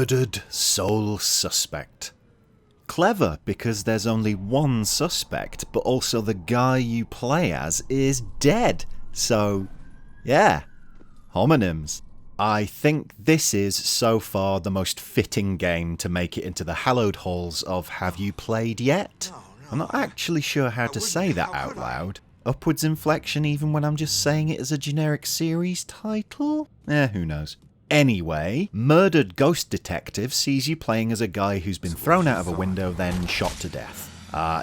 Murdered sole suspect. Clever, because there's only one suspect, but also the guy you play as is dead. So, yeah, homonyms. I think this is, so far, the most fitting game to make it into the hallowed halls of Have You Played Yet? I'm not actually sure how to say that out loud. Upwards inflection even when I'm just saying it as a generic series title? Who knows. Anyway, Murdered Ghost Detective sees you playing as a guy who's been thrown out of a window then shot to death.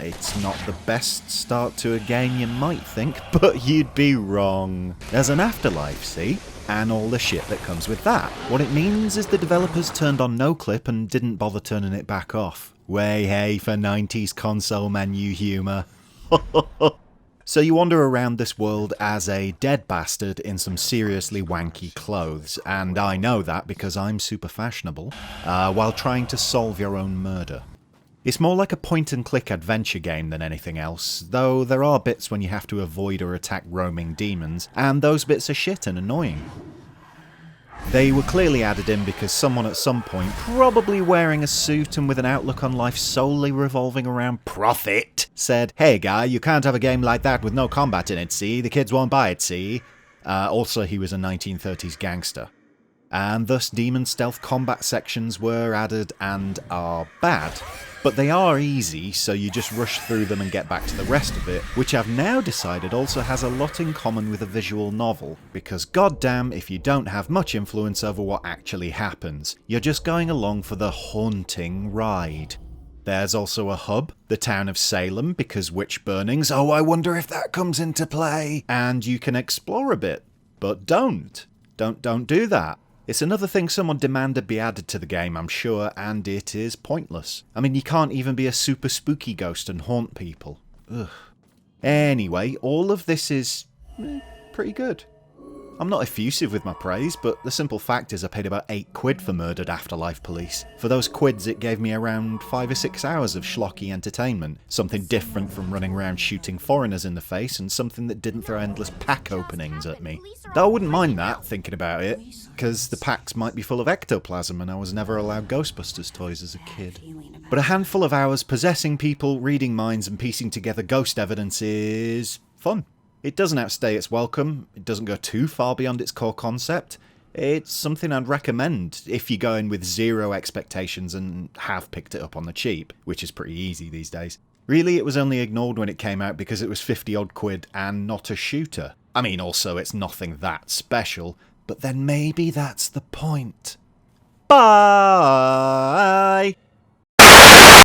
It's not the best start to a game you might think, but you'd be wrong. There's an afterlife, see? And all the shit that comes with that. What it means is the developers turned on no clip and didn't bother turning it back off. Way hey for 90s console menu humour. So you wander around this world as a dead bastard in some seriously wanky clothes, and I know that because I'm super fashionable, while trying to solve your own murder. It's more like a point-and-click adventure game than anything else, though there are bits when you have to avoid or attack roaming demons, and those bits are shit and annoying. They were clearly added in because someone at some point, probably wearing a suit and with an outlook on life solely revolving around profit, said, "Hey guy, you can't have a game like that with no combat in it, see? The kids won't buy it, see?" Also, he was a 1930s gangster. And thus demon stealth combat sections were added and are bad. But they are easy, so you just rush through them and get back to the rest of it, which I've now decided also has a lot in common with a visual novel, because goddamn if you don't have much influence over what actually happens, you're just going along for the haunting ride. There's also a hub, the town of Salem, because witch burnings, oh I wonder if that comes into play, and you can explore a bit, but don't do that. It's another thing someone demanded be added to the game, I'm sure, and it is pointless. I mean, you can't even be a super spooky ghost and haunt people. Ugh. Anyway, all of this is pretty good. I'm not effusive with my praise, but the simple fact is I paid about £8 for Murdered Afterlife Police. For those quids it gave me around 5 or 6 hours of schlocky entertainment. Something different from running around shooting foreigners in the face, and something that didn't throw endless pack openings at me. Though I wouldn't mind that, thinking about it, because the packs might be full of ectoplasm and I was never allowed Ghostbusters toys as a kid. But a handful of hours possessing people, reading minds and piecing together ghost evidence is fun. It doesn't outstay its welcome, it doesn't go too far beyond its core concept. It's something I'd recommend if you go in with zero expectations and have picked it up on the cheap, which is pretty easy these days. Really, it was only ignored when it came out because it was 50 odd quid and not a shooter. I mean, also it's nothing that special, but then maybe that's the point. Bye!